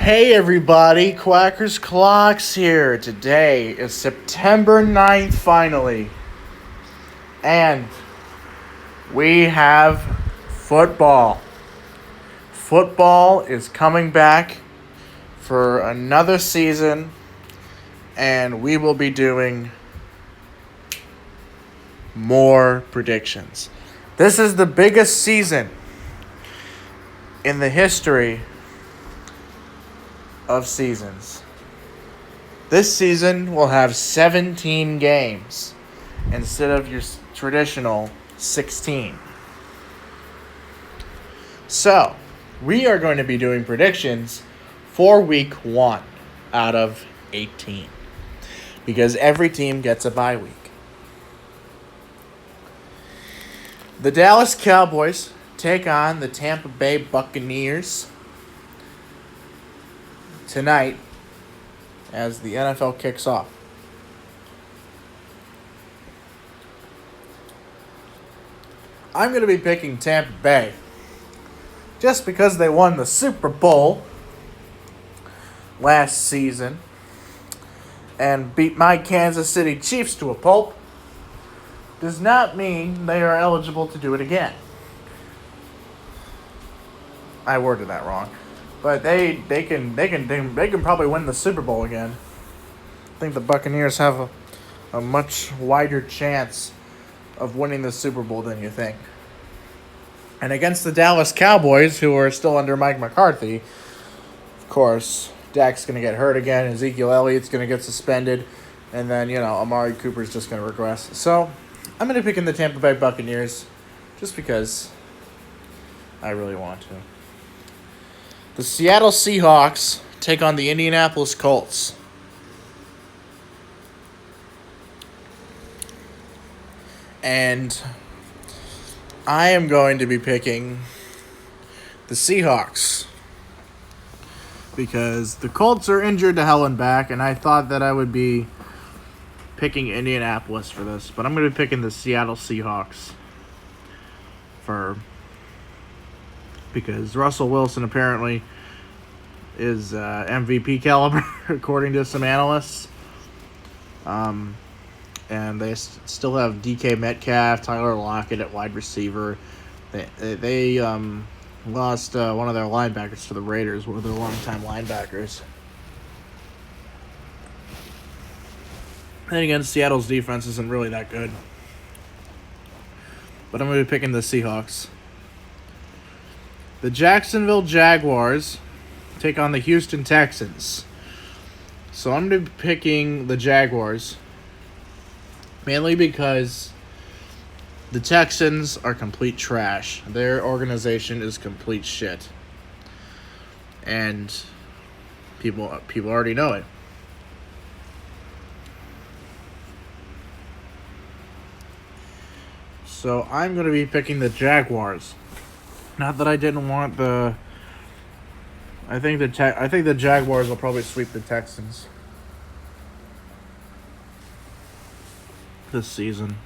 Hey everybody, Quackers Clocks here. Today is September 9th finally. And we have football. Football is coming back for another season. And we will be doing more predictions. This is the biggest season in the history of seasons. This season will have 17 games instead of your traditional 16. So, we are going to be doing predictions for week 1 out of 18 because every team gets a bye week. The Dallas Cowboys take on the Tampa Bay Buccaneers tonight as the NFL kicks off. I'm going to be picking Tampa Bay just because they won the Super Bowl last season and beat my Kansas City Chiefs to a pulp does not mean they are eligible to do it again. I worded that wrong. But they can probably win the Super Bowl again. I think the Buccaneers have a much wider chance of winning the Super Bowl than you think. And against the Dallas Cowboys, who are still under Mike McCarthy, of course, Dak's going to get hurt again. Ezekiel Elliott's going to get suspended. And then, Amari Cooper's just going to regress. So, I'm going to pick in the Tampa Bay Buccaneers just because I really want to. The Seattle Seahawks take on the Indianapolis Colts. And I am going to be picking the Seahawks because the Colts are injured to hell and back, and I thought that I would be picking Indianapolis for this, but I'm going to be picking the Seattle Seahawks because Russell Wilson apparently is MVP caliber, according to some analysts. And they still have DK Metcalf, Tyler Lockett at wide receiver. They lost one of their linebackers to the Raiders, one of their longtime linebackers. And again, Seattle's defense isn't really that good. But I'm going to be picking the Seahawks. The Jacksonville Jaguars take on the Houston Texans. So I'm going to be picking the Jaguars. Mainly because the Texans are complete trash. Their organization is complete shit. And people already know it. So I'm going to be picking the Jaguars. Not that I didn't want the... I think the Jaguars will probably sweep the Texans this season.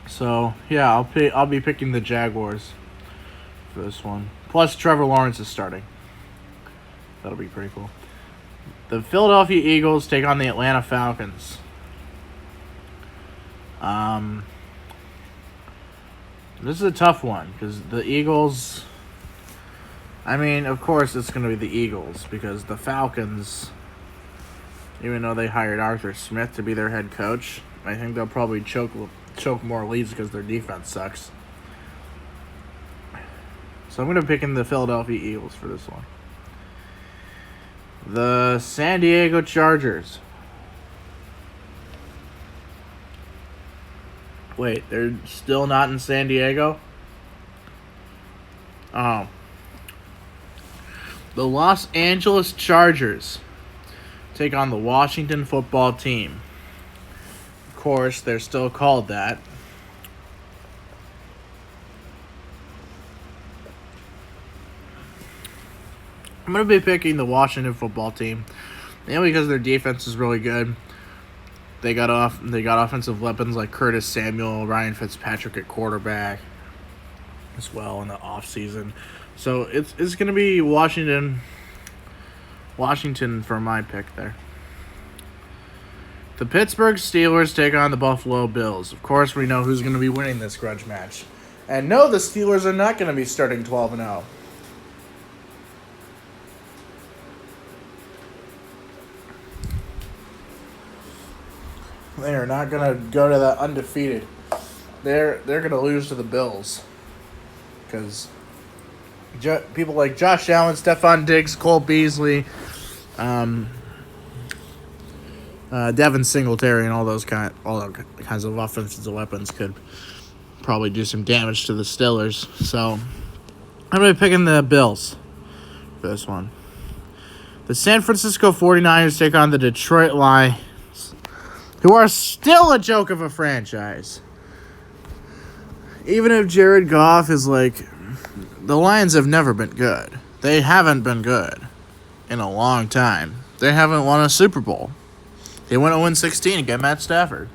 So yeah, I'll be picking the Jaguars for this one. Plus Trevor Lawrence is starting. That'll be pretty cool. The Philadelphia Eagles take on the Atlanta Falcons. This is a tough one because the Eagles. I mean, of course, it's going to be the Eagles because the Falcons, even though they hired Arthur Smith to be their head coach, I think they'll probably choke more leads because their defense sucks. So I'm going to pick in the Philadelphia Eagles for this one. The San Diego Chargers. Wait, they're still not in San Diego? Oh. The Los Angeles Chargers take on the Washington football team. Of course, they're still called that. I'm going to be picking the Washington football team. Mainly because their defense is really good. They got offensive weapons like Curtis Samuel, Ryan Fitzpatrick at quarterback as well in the offseason. So it's going to be Washington for my pick there. The Pittsburgh Steelers take on the Buffalo Bills. Of course, we know who's going to be winning this grudge match. And no, the Steelers are not going to be starting 12-0. They are not going to go to the undefeated. They're going to lose to the Bills. Because people like Josh Allen, Stephon Diggs, Cole Beasley, Devin Singletary, and all kinds of offensive weapons could probably do some damage to the Steelers. So I'm going to be picking the Bills for this one. The San Francisco 49ers take on the Detroit Lions, who are still a joke of a franchise. Even if Jared Goff is the Lions have never been good. They haven't been good in a long time. They haven't won a Super Bowl. They went 0-16 and get Matt Stafford.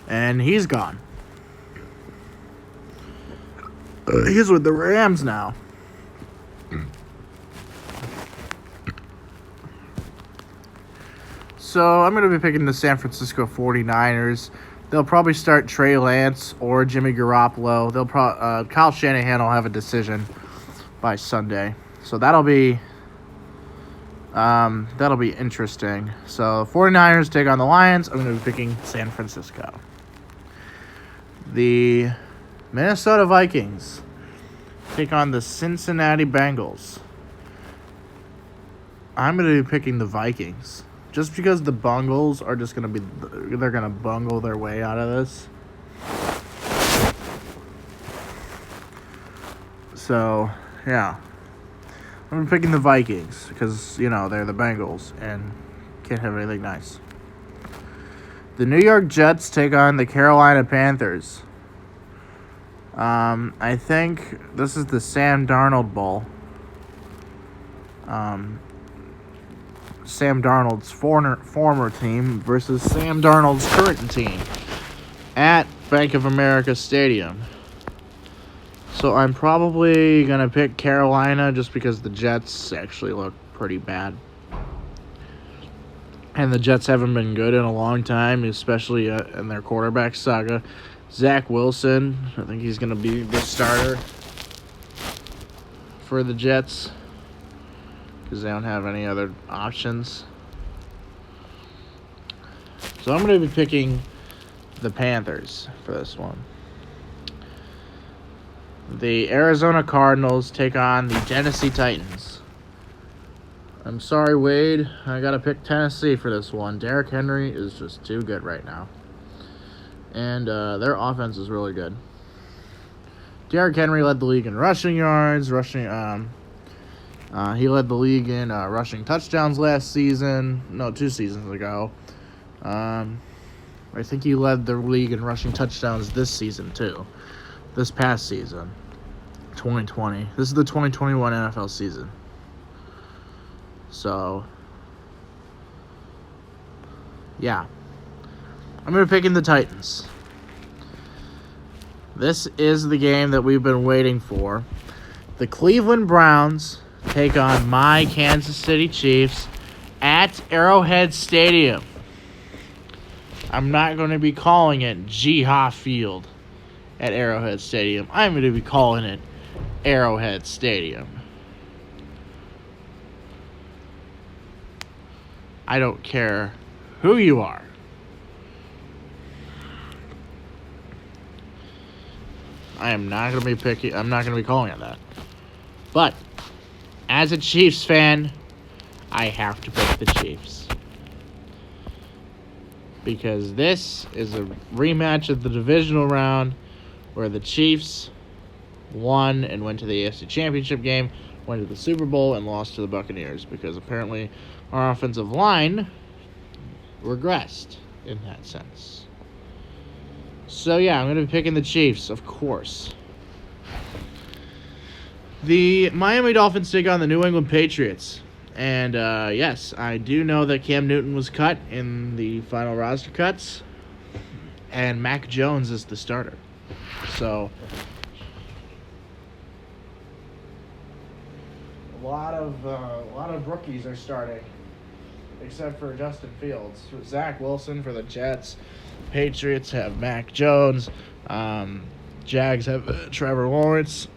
And he's gone. He's with the Rams now. So I'm going to be picking the San Francisco 49ers. They'll probably start Trey Lance or Jimmy Garoppolo. Kyle Shanahan will have a decision by Sunday. So that'll be interesting. So 49ers take on the Lions. I'm going to be picking San Francisco. The Minnesota Vikings take on the Cincinnati Bengals. I'm going to be picking the Vikings. Just because the Bengals are just going to they're going to bungle their way out of this. So, yeah. I'm picking the Vikings because, they're the Bengals and can't have anything nice. The New York Jets take on the Carolina Panthers. I think this is the Sam Darnold Bowl. Sam Darnold's former team versus Sam Darnold's current team at Bank of America Stadium. So I'm probably going to pick Carolina just because the Jets actually look pretty bad. And the Jets haven't been good in a long time, especially in their quarterback saga. Zach Wilson, I think he's going to be the starter for the Jets because they don't have any other options. So I'm going to be picking the Panthers for this one. The Arizona Cardinals take on the Tennessee Titans. I'm sorry, Wade. I got to pick Tennessee for this one. Derrick Henry is just too good right now. And their offense is really good. Derrick Henry led the league in rushing yards. He led the league in rushing touchdowns last season. No, 2 seasons ago. I think he led the league in rushing touchdowns this season, too. This past season. 2020. This is the 2021 NFL season. So, yeah. I'm going to pick in the Titans. This is the game that we've been waiting for. The Cleveland Browns take on my Kansas City Chiefs at Arrowhead Stadium. I'm not going to be calling it Jihad Field at Arrowhead Stadium. I'm going to be calling it Arrowhead Stadium. I don't care who you are. I'm not going to be calling it that. But as a Chiefs fan, I have to pick the Chiefs. Because this is a rematch of the divisional round where the Chiefs won and went to the AFC Championship game, went to the Super Bowl, and lost to the Buccaneers because apparently our offensive line regressed in that sense. So, yeah, I'm going to be picking the Chiefs, of course. The Miami Dolphins take on the New England Patriots. And, yes, I do know that Cam Newton was cut in the final roster cuts. and Mac Jones is the starter. So a lot of rookies are starting, except for Justin Fields. Zach Wilson for the Jets. Patriots have Mac Jones. Jags have Trevor Lawrence.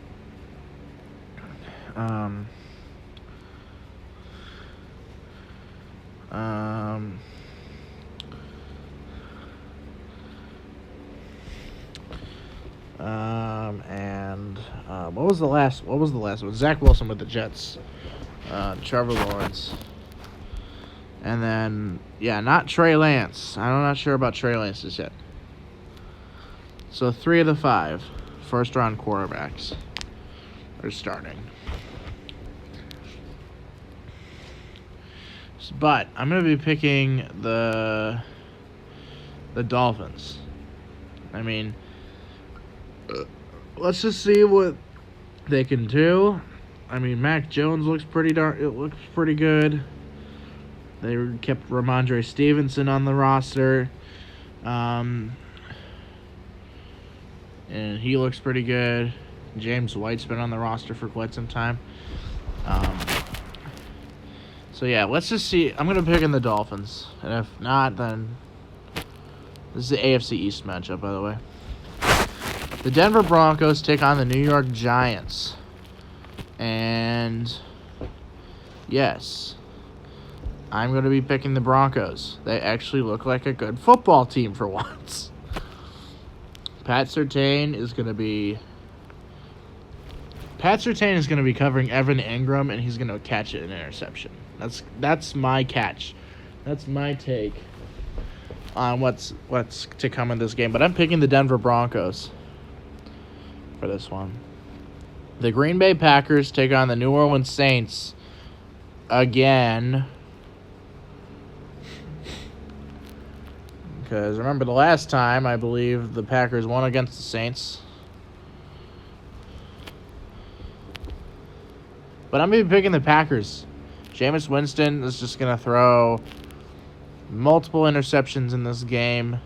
What was the last one? Zach Wilson with the Jets. Trevor Lawrence. And then, not Trey Lance. I'm not sure about Trey Lance just yet. So 3 of the 5 first-round quarterbacks are starting. But I'm going to be picking the Dolphins. I mean, let's just see what they can do. I mean, Mac Jones looks pretty good. They kept Ramondre Stevenson on the roster. And he looks pretty good. James White's been on the roster for quite some time. So, let's just see. I'm going to pick in the Dolphins. And if not, then this is the AFC East matchup, by the way. The Denver Broncos take on the New York Giants. And, yes, I'm going to be picking the Broncos. They actually look like a good football team for once. Pat Surtain is going to be covering Evan Ingram, and he's going to catch an interception. That's my catch. That's my take on what's to come in this game. But I'm picking the Denver Broncos for this one. The Green Bay Packers take on the New Orleans Saints again. Because remember the last time, I believe the Packers won against the Saints. But I'm going to be picking the Packers. Jameis Winston is just going to throw multiple interceptions in this game.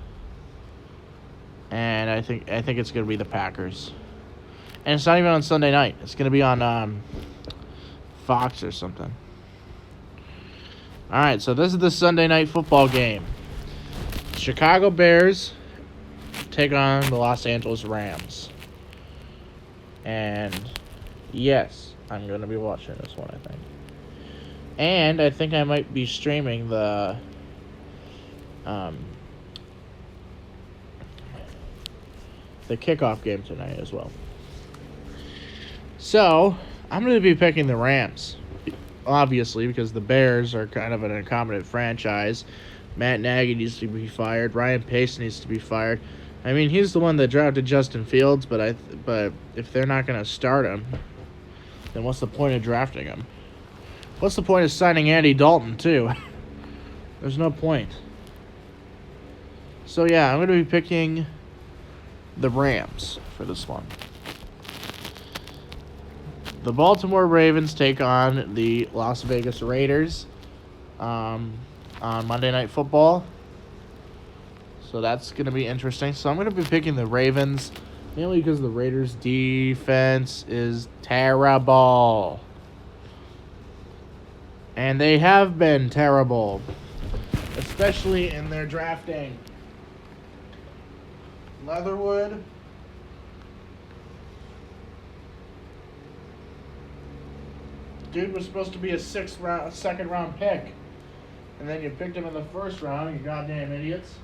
And I think it's going to be the Packers. And it's not even on Sunday night. It's going to be on Fox or something. All right, so this is the Sunday night football game. Chicago Bears take on the Los Angeles Rams. And, yes, I'm going to be watching this one, I think. And I think I might be streaming the kickoff game tonight as well. So, I'm going to be picking the Rams, obviously, because the Bears are kind of an incompetent franchise. Matt Nagy needs to be fired. Ryan Pace needs to be fired. I mean, he's the one that drafted Justin Fields, but if they're not going to start him, then what's the point of drafting him? What's the point of signing Andy Dalton, too? There's no point. So, I'm going to be picking the Rams for this one. The Baltimore Ravens take on the Las Vegas Raiders on Monday Night Football. So that's going to be interesting. So I'm going to be picking the Ravens, mainly because the Raiders' defense is terrible. And they have been terrible, especially in their drafting. Leatherwood. Dude was supposed to be a second round pick. And then you picked him in the first round, you goddamn idiots.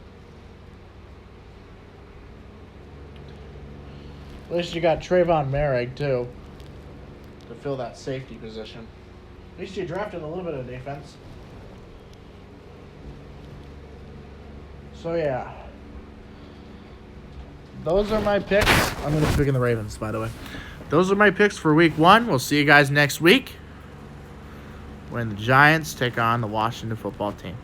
At least you got Trayvon Merrick, too, to fill that safety position. At least you drafted a little bit of defense. So, those are my picks. I'm going to be picking the Ravens, by the way. Those are my picks for week 1. We'll see you guys next week when the Giants take on the Washington football team.